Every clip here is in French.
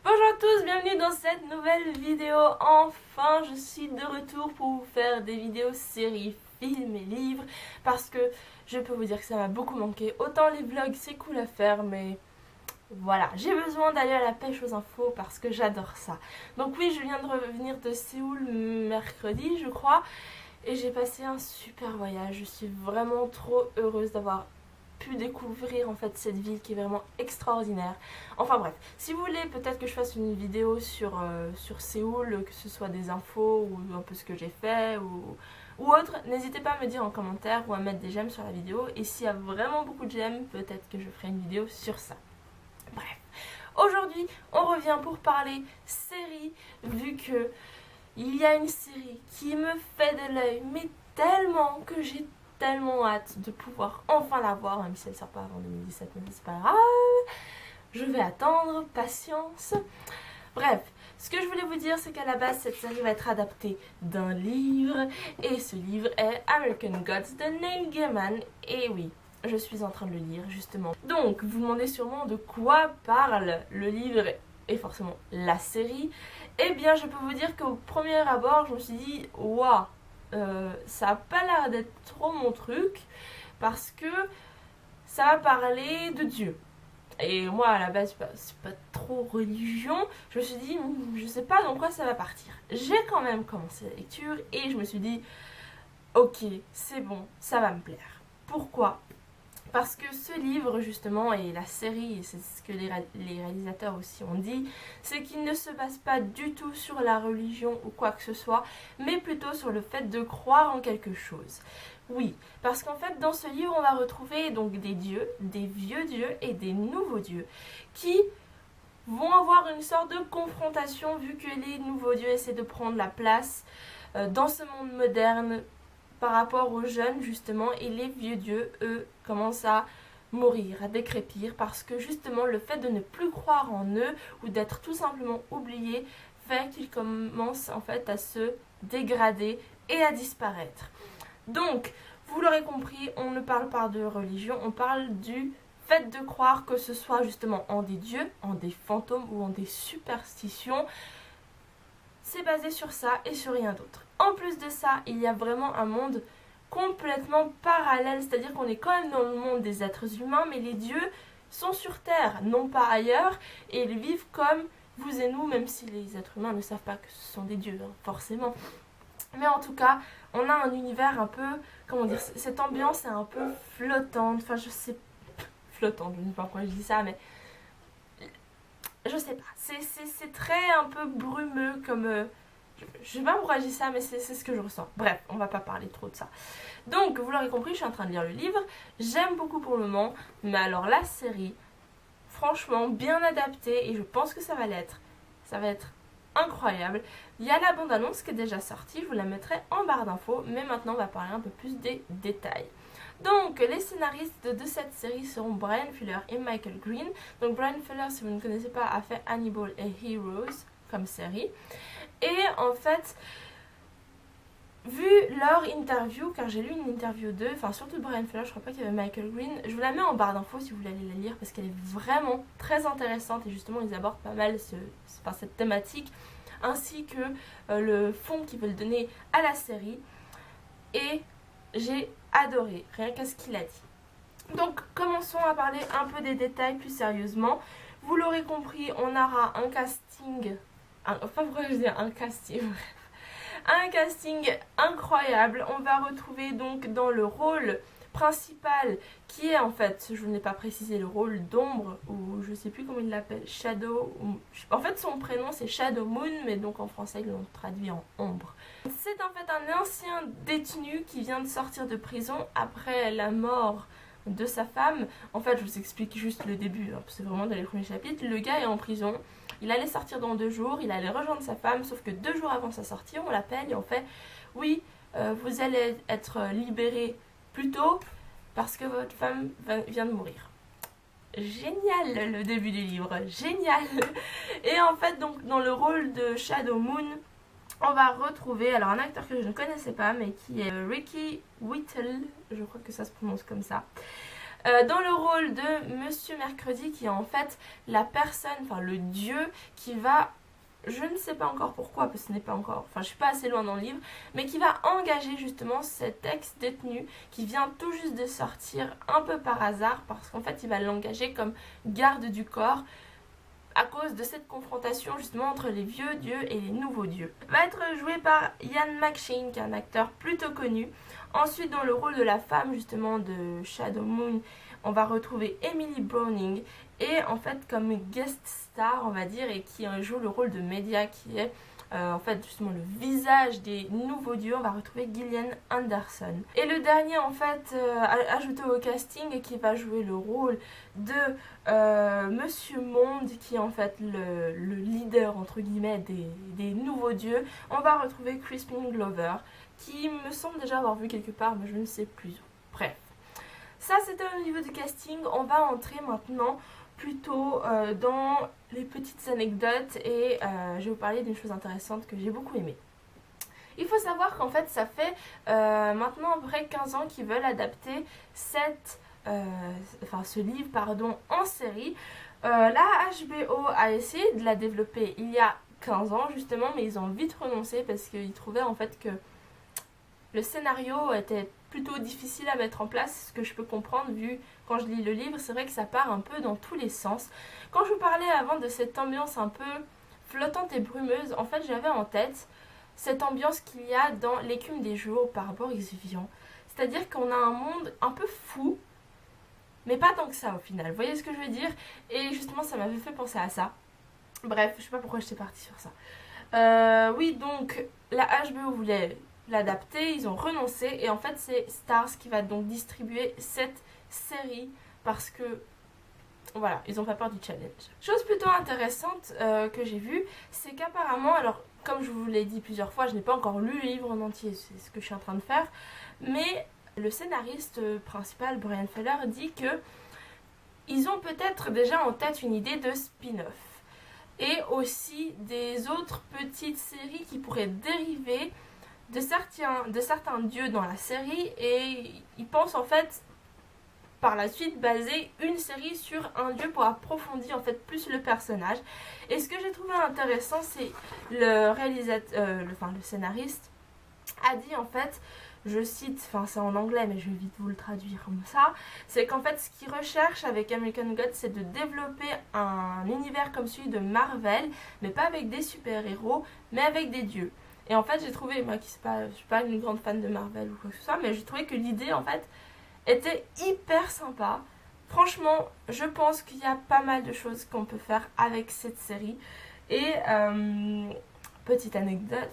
Bonjour à tous, bienvenue dans cette nouvelle vidéo. Enfin, je suis de retour pour vous faire des vidéos séries, films et livres parce que je peux vous dire que ça m'a beaucoup manqué. Autant les vlogs c'est cool à faire, mais voilà, j'ai besoin d'aller à la pêche aux infos parce que j'adore ça. Donc oui, je viens de revenir de Séoul mercredi, je crois, et j'ai passé un super voyage. Je suis vraiment trop heureuse d'avoir pu découvrir en fait cette ville qui est vraiment extraordinaire. Enfin bref, si vous voulez peut-être que je fasse une vidéo sur Séoul, que ce soit des infos ou un peu ce que j'ai fait ou autre, n'hésitez pas à me dire en commentaire ou à mettre des j'aime sur la vidéo. Et s'il y a vraiment beaucoup de j'aime, peut-être que je ferai une vidéo sur ça. Bref, aujourd'hui on revient pour parler série, vu que il y a une série qui me fait de l'œil, mais tellement que j'ai tellement hâte de pouvoir enfin la voir, même si elle ne sort pas avant 2017, mais c'est pas grave. Je vais attendre, patience. Bref, ce que je voulais vous dire, c'est qu'à la base, cette série va être adaptée d'un livre, et ce livre est American Gods de Neil Gaiman, et oui, je suis en train de le lire, justement. Donc, vous vous demandez sûrement de quoi parle le livre et forcément la série. Eh bien, je peux vous dire qu'au premier abord, je me suis dit, waouh, ça a pas l'air d'être trop mon truc, parce que ça va parler de Dieu. Et moi, à la base, c'est pas trop religion. Je me suis dit, je sais pas dans quoi ça va partir. J'ai quand même commencé la lecture et je me suis dit, ok, c'est bon, ça va me plaire. Pourquoi ? Parce que ce livre, justement, et la série, et c'est ce que les réalisateurs aussi ont dit, c'est qu'il ne se base pas du tout sur la religion ou quoi que ce soit, mais plutôt sur le fait de croire en quelque chose. Oui, parce qu'en fait, dans ce livre, on va retrouver donc des dieux, des vieux dieux et des nouveaux dieux, qui vont avoir une sorte de confrontation, vu que les nouveaux dieux essaient de prendre la place dans ce monde moderne, par rapport aux jeunes justement, et les vieux dieux, eux, commencent à mourir, à décrépir, parce que justement le fait de ne plus croire en eux ou d'être tout simplement oubliés fait qu'ils commencent en fait à se dégrader et à disparaître. Donc, vous l'aurez compris, on ne parle pas de religion, on parle du fait de croire, que ce soit justement en des dieux, en des fantômes ou en des superstitions. C'est basé sur ça et sur rien d'autre. En plus de ça, il y a vraiment un monde complètement parallèle, c'est-à-dire qu'on est quand même dans le monde des êtres humains, mais les dieux sont sur Terre, non pas ailleurs, et ils vivent comme vous et nous, même si les êtres humains ne savent pas que ce sont des dieux, hein, forcément. Mais en tout cas, on a un univers un peu, comment dire, cette ambiance est un peu flottante, enfin je sais, flottante, je ne sais pas pourquoi je dis ça, mais je sais pas, c'est très un peu brumeux comme... je sais pas pourquoi je dis ça, mais c'est ce que je ressens. Bref, on va pas parler trop de ça. Donc, vous l'aurez compris, je suis en train de lire le livre. J'aime beaucoup pour le moment, mais alors la série, franchement, bien adaptée, et je pense que ça va l'être. Ça va être incroyable. Il y a la bande-annonce qui est déjà sortie, je vous la mettrai en barre d'infos, mais maintenant on va parler un peu plus des détails. Donc, les scénaristes de cette série seront Bryan Fuller et Michael Green. Donc, Bryan Fuller, si vous ne connaissez pas, a fait Hannibal et Heroes comme série. Et en fait, vu leur interview, car j'ai lu une interview d'eux, enfin surtout de Bryan Fuller, je crois pas qu'il y avait Michael Green, je vous la mets en barre d'infos si vous voulez aller la lire parce qu'elle est vraiment très intéressante et justement ils abordent pas mal cette thématique ainsi que le fond qu'ils veulent donner à la série. Et j'ai adoré, rien qu'à ce qu'il a dit. Donc commençons à parler un peu des détails plus sérieusement. Vous l'aurez compris, on aura un casting... Enfin, pourquoi je dis un casting? Un casting incroyable. On va retrouver donc dans le rôle principal, qui est en fait, je n'ai pas précisé, le rôle d'ombre, ou je sais plus comment il l'appelle, Shadow. En fait, son prénom c'est Shadow Moon, mais donc en français ils l'ont traduit en ombre. C'est en fait un ancien détenu qui vient de sortir de prison après la mort de sa femme. En fait, je vous explique juste le début, hein, c'est vraiment dans les premiers chapitres. Le gars est en prison, il allait sortir dans 2 jours, il allait rejoindre sa femme, sauf que 2 jours avant sa sortie, on l'appelle et on fait « Oui, vous allez être libéré plus tôt parce que votre femme vient de mourir. » Génial le début du livre, génial. Et en fait, donc dans le rôle de Shadow Moon, on va retrouver alors un acteur que je ne connaissais pas, mais qui est Ricky Whittle, je crois que ça se prononce comme ça. dans le rôle de Monsieur Mercredi, qui est en fait la personne, enfin le dieu qui va, je ne sais pas encore pourquoi, parce que ce n'est pas encore, enfin je suis pas assez loin dans le livre, mais qui va engager justement cet ex-détenu qui vient tout juste de sortir un peu par hasard, parce qu'en fait il va l'engager comme garde du corps à cause de cette confrontation justement entre les vieux dieux et les nouveaux dieux. Va être joué par Ian McShane, qui est un acteur plutôt connu. Ensuite, dans le rôle de la femme justement de Shadow Moon, on va retrouver Emily Browning, et en fait comme guest star on va dire, et qui joue le rôle de Media, qui est en fait justement le visage des nouveaux dieux, on va retrouver Gillian Anderson. Et le dernier en fait ajouté au casting, et qui va jouer le rôle de Monsieur Monde, qui est en fait le leader entre guillemets des nouveaux dieux, on va retrouver Crispin Glover, qui me semble déjà avoir vu quelque part, mais je ne sais plus. Bref, ça c'était au niveau du casting. On va entrer maintenant plutôt dans les petites anecdotes, et je vais vous parler d'une chose intéressante que j'ai beaucoup aimée. Il faut savoir qu'en fait ça fait maintenant à peu près 15 ans qu'ils veulent adapter ce livre en série. La HBO a essayé de la développer il y a 15 ans justement, mais ils ont vite renoncé parce qu'ils trouvaient en fait que le scénario était plutôt difficile à mettre en place, ce que je peux comprendre vu quand je lis le livre. C'est vrai que ça part un peu dans tous les sens. Quand je vous parlais avant de cette ambiance un peu flottante et brumeuse, en fait j'avais en tête cette ambiance qu'il y a dans L'écume des jours par Boris Vian. C'est-à-dire qu'on a un monde un peu fou, mais pas tant que ça au final. Vous voyez ce que je veux dire? Et justement ça m'avait fait penser à ça. Bref, je sais pas pourquoi j'étais partie sur ça. Oui, donc la HBO voulait l'adapter, ils ont renoncé, et en fait c'est Starz qui va donc distribuer cette série parce que voilà, ils ont pas peur du challenge. Chose plutôt intéressante que j'ai vue, c'est qu'apparemment, alors comme je vous l'ai dit plusieurs fois, je n'ai pas encore lu le livre en entier, c'est ce que je suis en train de faire, mais le scénariste principal, Brian Feller, dit que ils ont peut-être déjà en tête une idée de spin-off, et aussi des autres petites séries qui pourraient dériver de certains dieux dans la série, et ils pensent en fait par la suite baser une série sur un dieu pour approfondir en fait plus le personnage. Et ce que j'ai trouvé intéressant, c'est le scénariste a dit en fait, je cite, enfin c'est en anglais mais je vais vite vous le traduire comme ça, c'est qu'en fait ce qu'il recherche avec American Gods, c'est de développer un univers comme celui de Marvel, mais pas avec des super-héros, mais avec des dieux. Et en fait j'ai trouvé, moi qui je suis pas une grande fan de Marvel ou quoi que ce soit, mais j'ai trouvé que l'idée en fait était hyper sympa. Franchement, je pense qu'il y a pas mal de choses qu'on peut faire avec cette série. Et petite anecdote,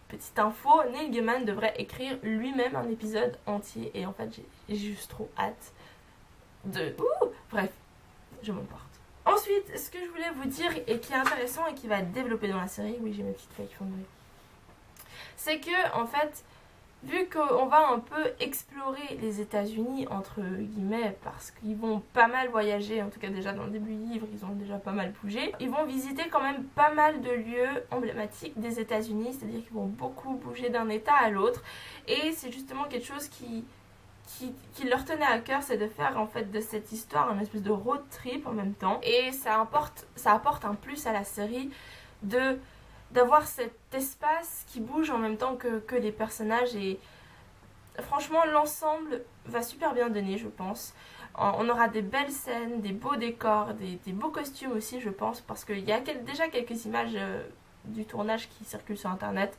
petite info, Neil Gaiman devrait écrire lui-même un épisode entier, et en fait j'ai juste trop hâte de... Bref, je m'emporte. Ensuite, ce que je voulais vous dire et qui est intéressant et qui va être développé dans la série, oui j'ai mes petites feuilles qui font de bruit, c'est que en fait, vu qu'on va un peu explorer les États-Unis entre guillemets, parce qu'ils vont pas mal voyager, en tout cas déjà dans le début du livre ils ont déjà pas mal bougé, ils vont visiter quand même pas mal de lieux emblématiques des États-Unis, c'est-à-dire qu'ils vont beaucoup bouger d'un état à l'autre, et c'est justement quelque chose qui leur tenait à cœur, c'est de faire en fait de cette histoire un espèce de road trip en même temps, et ça apporte un plus à la série d'avoir cet espace qui bouge en même temps que les personnages, et franchement l'ensemble va super bien donner, je pense. On aura des belles scènes, des beaux décors, des beaux costumes aussi, je pense, parce qu'il y a déjà quelques images du tournage qui circulent sur internet,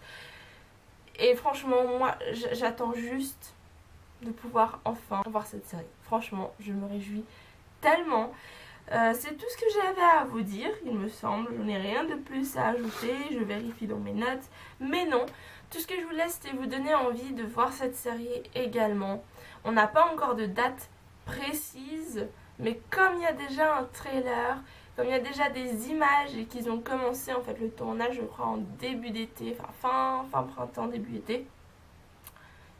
et franchement moi j'attends juste de pouvoir enfin voir cette série. Franchement je me réjouis tellement. C'est tout ce que j'avais à vous dire, il me semble. Je n'ai rien de plus à ajouter, je vérifie dans mes notes. Mais non, tout ce que je vous laisse, c'est vous donner envie de voir cette série également. On n'a pas encore de date précise, mais comme il y a déjà un trailer, comme il y a déjà des images et qu'ils ont commencé en fait le tournage, je crois en début d'été, fin printemps, début été,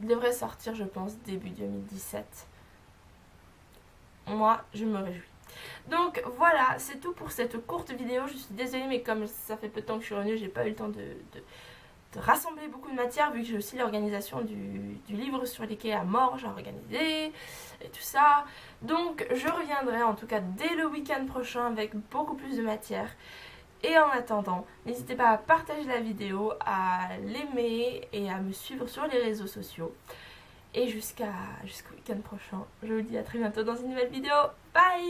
il devrait sortir, je pense, début 2017. Moi, je me réjouis. Donc voilà, c'est tout pour cette courte vidéo. Je suis désolée, mais comme ça fait peu de temps que je suis revenue, j'ai pas eu le temps de rassembler beaucoup de matière vu que j'ai aussi l'organisation du livre sur les quais à Morges à organiser et tout ça. Donc je reviendrai en tout cas dès le week-end prochain avec beaucoup plus de matière. Et en attendant, n'hésitez pas à partager la vidéo, à l'aimer et à me suivre sur les réseaux sociaux. Et jusqu'au week-end prochain, je vous dis à très bientôt dans une nouvelle vidéo. Bye!